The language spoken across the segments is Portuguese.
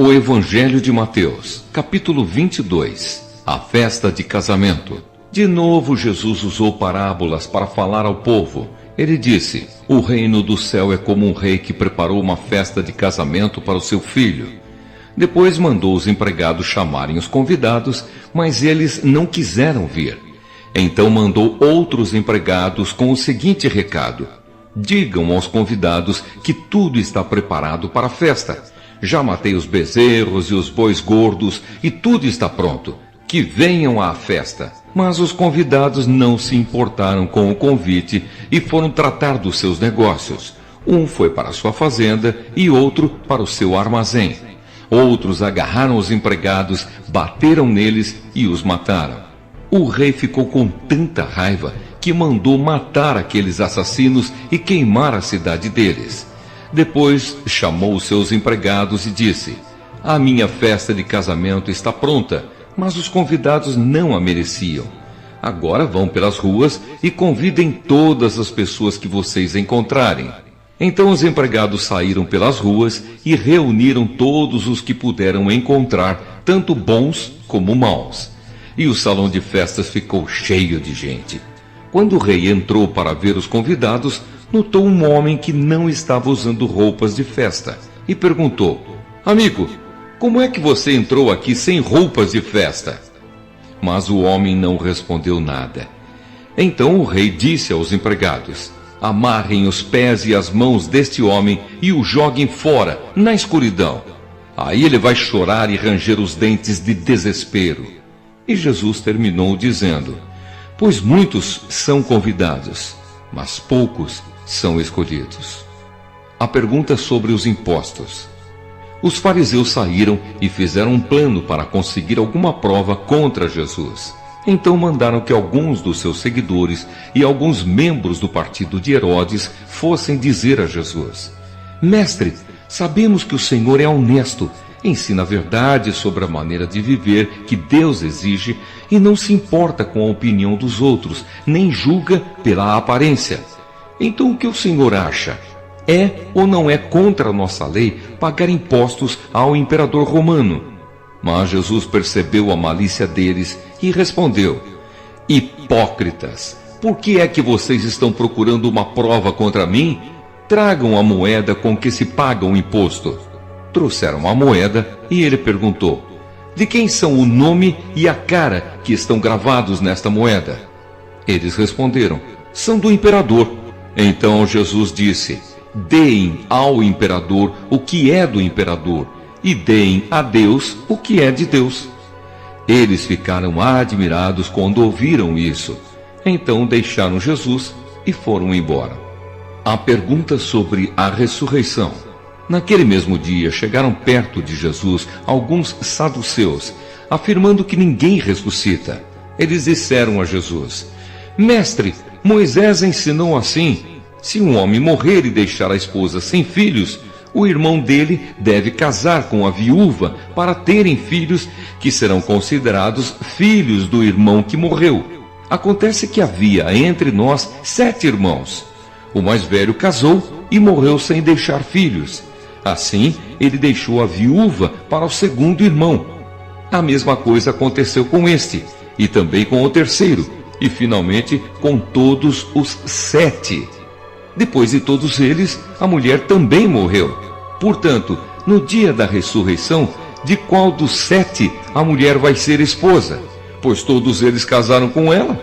O Evangelho de Mateus, capítulo 22. A festa de casamento. De novo Jesus usou parábolas para falar ao povo. Ele disse: o reino do céu é como um rei que preparou uma festa de casamento para o seu filho. Depois mandou os empregados chamarem os convidados, mas eles não quiseram vir. Então mandou outros empregados com o seguinte recado: digam aos convidados que tudo está preparado para a festa. Já matei os bezerros e os bois gordos e tudo está pronto. Que venham à festa. Mas os convidados não se importaram com o convite e foram tratar dos seus negócios. Um foi para a sua fazenda e outro para o seu armazém. Outros agarraram os empregados, bateram neles e os mataram. O rei ficou com tanta raiva que mandou matar aqueles assassinos e queimar a cidade deles. Depois chamou os seus empregados e disse: a minha festa de casamento está pronta, mas os convidados não a mereciam. Agora vão pelas ruas e convidem todas as pessoas que vocês encontrarem. Então os empregados saíram pelas ruas e reuniram todos os que puderam encontrar, tanto bons como maus. E o salão de festas ficou cheio de gente. Quando o rei entrou para ver os convidados, notou um homem que não estava usando roupas de festa e perguntou: amigo, como é que você entrou aqui sem roupas de festa? Mas o homem não respondeu nada. Então o rei disse aos empregados: amarrem os pés e as mãos deste homem e o joguem fora, na escuridão. Aí ele vai chorar e ranger os dentes de desespero. E Jesus terminou dizendo: pois muitos são convidados, mas poucos são escolhidos. A pergunta sobre os impostos. Os fariseus saíram e fizeram um plano para conseguir alguma prova contra Jesus. Então mandaram que alguns dos seus seguidores e alguns membros do partido de Herodes fossem dizer a Jesus: mestre, sabemos que o Senhor é honesto, ensina a verdade sobre a maneira de viver que Deus exige e não se importa com a opinião dos outros, nem julga pela aparência. Então o que o Senhor acha? É ou não é contra a nossa lei pagar impostos ao imperador romano? Mas Jesus percebeu a malícia deles e respondeu: hipócritas, por que é que vocês estão procurando uma prova contra mim? Tragam a moeda com que se paga o imposto. Trouxeram a moeda e ele perguntou: de quem são o nome e a cara que estão gravados nesta moeda? Eles responderam: são do imperador. Então Jesus disse: deem ao imperador o que é do imperador e deem a Deus o que é de Deus. Eles ficaram admirados quando ouviram isso. Então deixaram Jesus e foram embora. A pergunta sobre a ressurreição. Naquele mesmo dia chegaram perto de Jesus alguns saduceus, afirmando que ninguém ressuscita. Eles disseram a Jesus: mestre, Moisés ensinou assim: se um homem morrer e deixar a esposa sem filhos, o irmão dele deve casar com a viúva para terem filhos que serão considerados filhos do irmão que morreu. Acontece que havia entre nós 7 irmãos. O mais velho casou e morreu sem deixar filhos. Assim, ele deixou a viúva para o segundo irmão. A mesma coisa aconteceu com este, e também com o terceiro, e finalmente com todos os 7. Depois de todos eles, a mulher também morreu. Portanto, no dia da ressurreição, de qual dos 7 a mulher vai ser esposa? Pois todos eles casaram com ela.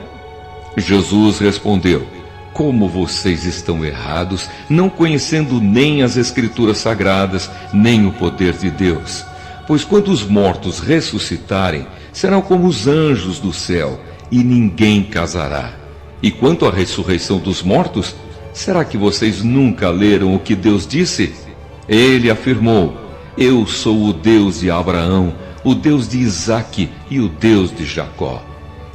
Jesus respondeu: como vocês estão errados, não conhecendo nem as Escrituras Sagradas, nem o poder de Deus. Pois quando os mortos ressuscitarem, serão como os anjos do céu, e ninguém casará. E quanto à ressurreição dos mortos, será que vocês nunca leram o que Deus disse? Ele afirmou: eu sou o Deus de Abraão, o Deus de Isaque e o Deus de Jacó.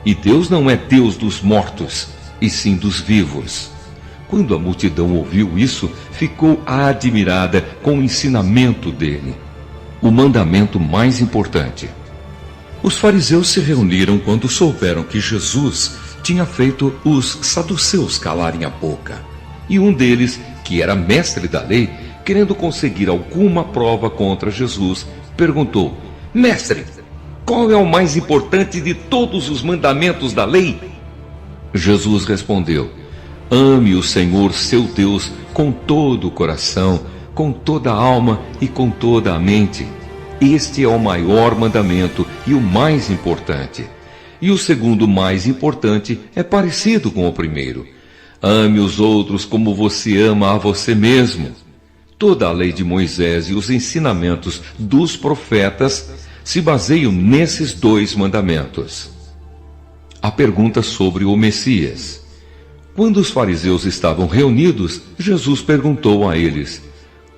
E Deus não é Deus dos mortos, e sim dos vivos. Quando a multidão ouviu isso, ficou admirada com o ensinamento dele. O mandamento mais importante. Os fariseus se reuniram quando souberam que Jesus tinha feito os saduceus calarem a boca. E um deles, que era mestre da lei, querendo conseguir alguma prova contra Jesus, perguntou: Mestre, qual é o mais importante de todos os mandamentos da lei? Jesus respondeu: Ame o Senhor seu Deus com todo o coração, com toda a alma e com toda a mente. Este é o maior mandamento e o mais importante. E o segundo mais importante é parecido com o primeiro: ame os outros como você ama a você mesmo. Toda a lei de Moisés e os ensinamentos dos profetas se baseiam nesses dois mandamentos. A pergunta sobre o Messias. Quando os fariseus estavam reunidos, Jesus perguntou a eles: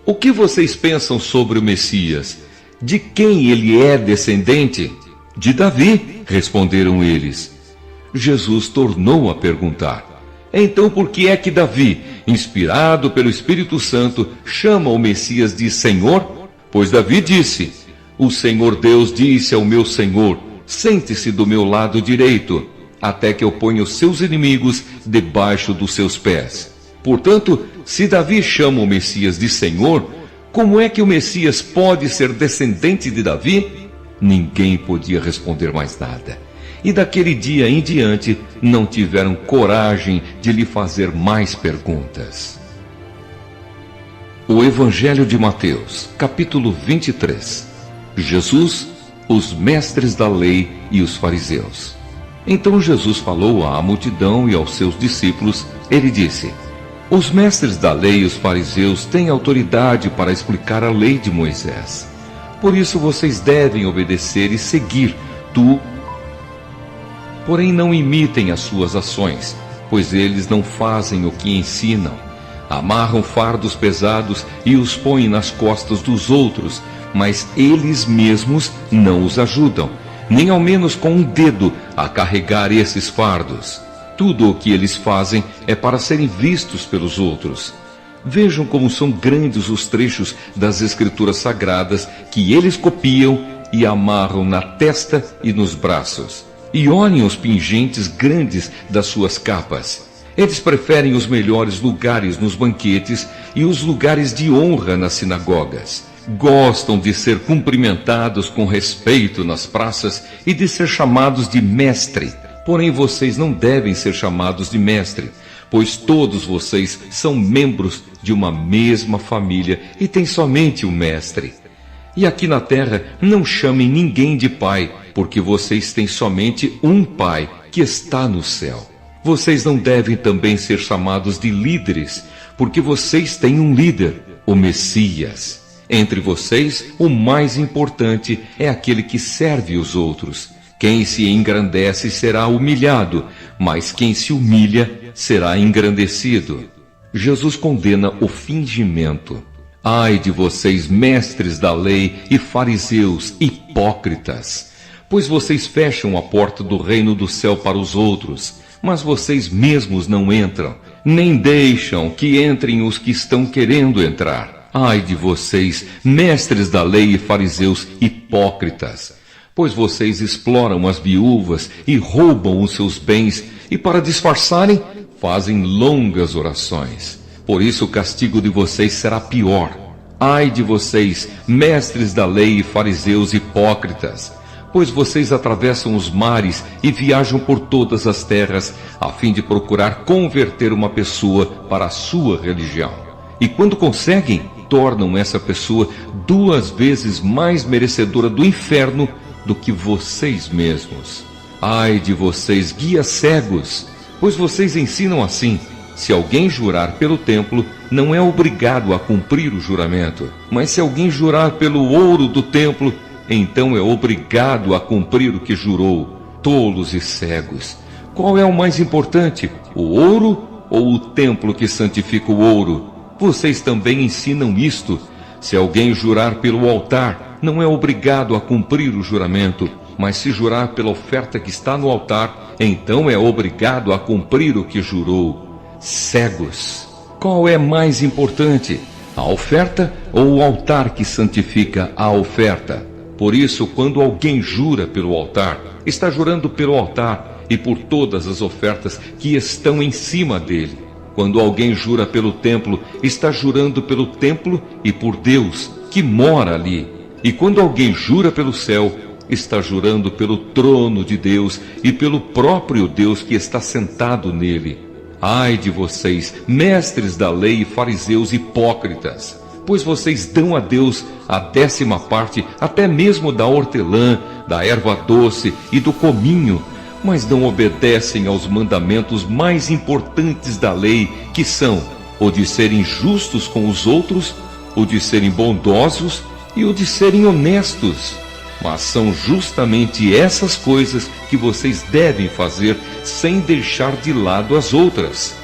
O que vocês pensam sobre o Messias? De quem ele é descendente? De Davi, responderam eles. Jesus tornou a perguntar: Então por que é que Davi, inspirado pelo Espírito Santo, chama o Messias de Senhor? Pois Davi disse: O Senhor Deus disse ao meu Senhor: Sente-se do meu lado direito, até que eu ponha os seus inimigos debaixo dos seus pés. Portanto, se Davi chama o Messias de Senhor, como é que o Messias pode ser descendente de Davi? Ninguém podia responder mais nada. E daquele dia em diante, não tiveram coragem de lhe fazer mais perguntas. O Evangelho de Mateus, capítulo 23. Jesus, os mestres da lei e os fariseus. Então Jesus falou à multidão e aos seus discípulos. Ele disse: Os mestres da lei e os fariseus têm autoridade para explicar a lei de Moisés. Por isso vocês devem obedecer e seguir. Porém não imitem as suas ações, pois eles não fazem o que ensinam. Amarram fardos pesados e os põem nas costas dos outros, mas eles mesmos não os ajudam, nem ao menos com um dedo, a carregar esses fardos. Tudo o que eles fazem é para serem vistos pelos outros. Vejam como são grandes os trechos das Escrituras Sagradas que eles copiam e amarram na testa e nos braços. E olhem os pingentes grandes das suas capas. Eles preferem os melhores lugares nos banquetes e os lugares de honra nas sinagogas. Gostam de ser cumprimentados com respeito nas praças e de ser chamados de mestre. Porém, vocês não devem ser chamados de mestre, pois todos vocês são membros de uma mesma família e têm somente um mestre. E aqui na terra não chamem ninguém de pai, porque vocês têm somente um pai, que está no céu. Vocês não devem também ser chamados de líderes, porque vocês têm um líder, o Messias. Entre vocês, o mais importante é aquele que serve os outros. Quem se engrandece será humilhado, mas quem se humilha será engrandecido. Jesus condena o fingimento. Ai de vocês, mestres da lei e fariseus, hipócritas! Pois vocês fecham a porta do reino do céu para os outros, mas vocês mesmos não entram, nem deixam que entrem os que estão querendo entrar. Ai de vocês, mestres da lei e fariseus hipócritas! Pois vocês exploram as viúvas e roubam os seus bens, e para disfarçarem, fazem longas orações. Por isso o castigo de vocês será pior. Ai de vocês, mestres da lei e fariseus hipócritas! Pois vocês atravessam os mares e viajam por todas as terras, a fim de procurar converter uma pessoa para a sua religião. E quando conseguem, tornam essa pessoa 2 vezes mais merecedora do inferno do que vocês mesmos. Ai de vocês, guias cegos! Pois vocês ensinam assim: se alguém jurar pelo templo, não é obrigado a cumprir o juramento. Mas se alguém jurar pelo ouro do templo, então é obrigado a cumprir o que jurou. Tolos e cegos! Qual é o mais importante, o ouro ou o templo que santifica o ouro? Vocês também ensinam isto. Se alguém jurar pelo altar, não é obrigado a cumprir o juramento. Mas se jurar pela oferta que está no altar, então é obrigado a cumprir o que jurou. Cegos! Qual é mais importante, a oferta ou o altar que santifica a oferta? Por isso, quando alguém jura pelo altar, está jurando pelo altar e por todas as ofertas que estão em cima dele. Quando alguém jura pelo templo, está jurando pelo templo e por Deus que mora ali. E quando alguém jura pelo céu, está jurando pelo trono de Deus e pelo próprio Deus que está sentado nele. Ai de vocês, mestres da lei e fariseus hipócritas, pois vocês dão a Deus a 10ª parte, até mesmo da hortelã, da erva doce e do cominho, mas não obedecem aos mandamentos mais importantes da lei, que são o de serem justos com os outros, o de serem bondosos e o de serem honestos. Mas são justamente essas coisas que vocês devem fazer sem deixar de lado as outras.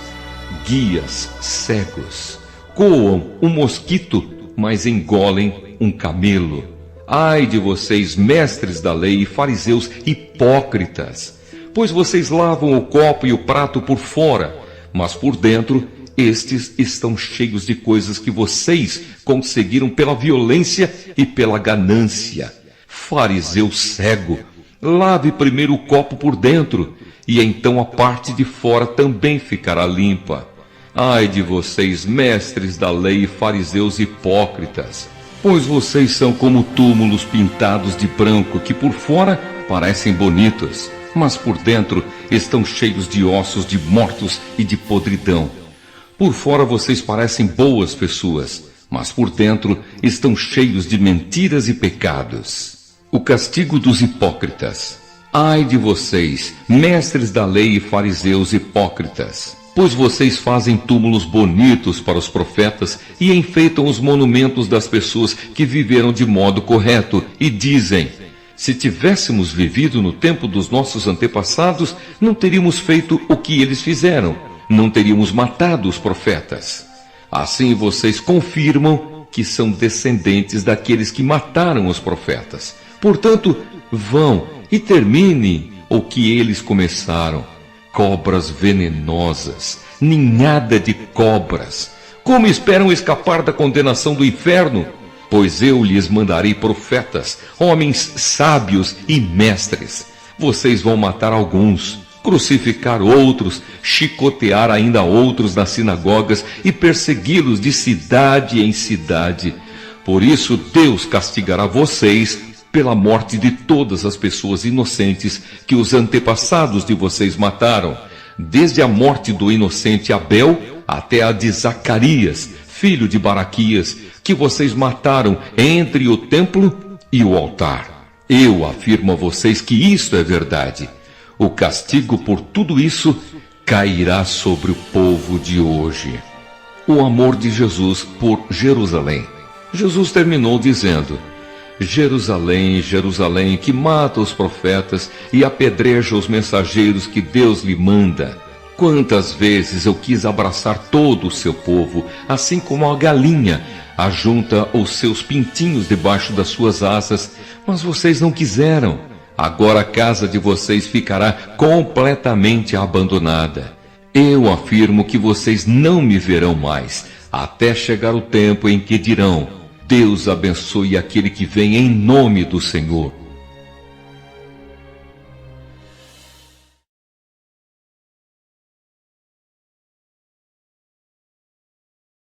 Guias cegos coam um mosquito, mas engolem um camelo. Ai de vocês, mestres da lei e fariseus hipócritas, pois vocês lavam o copo e o prato por fora, mas por dentro estes estão cheios de coisas que vocês conseguiram pela violência e pela ganância. Fariseu cego, lave primeiro o copo por dentro, e então a parte de fora também ficará limpa. Ai de vocês, mestres da lei e fariseus hipócritas, pois vocês são como túmulos pintados de branco, que por fora parecem bonitos, mas por dentro estão cheios de ossos de mortos e de podridão. Por fora vocês parecem boas pessoas, mas por dentro estão cheios de mentiras e pecados. O castigo dos hipócritas. Ai de vocês, mestres da lei e fariseus hipócritas, pois vocês fazem túmulos bonitos para os profetas e enfeitam os monumentos das pessoas que viveram de modo correto, e dizem: se tivéssemos vivido no tempo dos nossos antepassados, não teríamos feito o que eles fizeram, não teríamos matado os profetas. Assim vocês confirmam que são descendentes daqueles que mataram os profetas. Portanto, vão e terminem o que eles começaram. Cobras venenosas, ninhada de cobras, como esperam escapar da condenação do inferno? Pois eu lhes mandarei profetas, homens sábios e mestres. Vocês vão matar alguns, crucificar outros, chicotear ainda outros nas sinagogas e persegui-los de cidade em cidade. Por isso Deus castigará vocês pela morte de todas as pessoas inocentes que os antepassados de vocês mataram, desde a morte do inocente Abel até a de Zacarias, filho de Baraquias, que vocês mataram entre o templo e o altar. Eu afirmo a vocês que isto é verdade. O castigo por tudo isso cairá sobre o povo de hoje. O amor de Jesus por Jerusalém. Jesus terminou dizendo: Jerusalém, Jerusalém, que mata os profetas e apedreja os mensageiros que Deus lhe manda. Quantas vezes eu quis abraçar todo o seu povo, assim como a galinha ajunta os seus pintinhos debaixo das suas asas, mas vocês não quiseram. Agora a casa de vocês ficará completamente abandonada. Eu afirmo que vocês não me verão mais, até chegar o tempo em que dirão: Deus abençoe aquele que vem em nome do Senhor.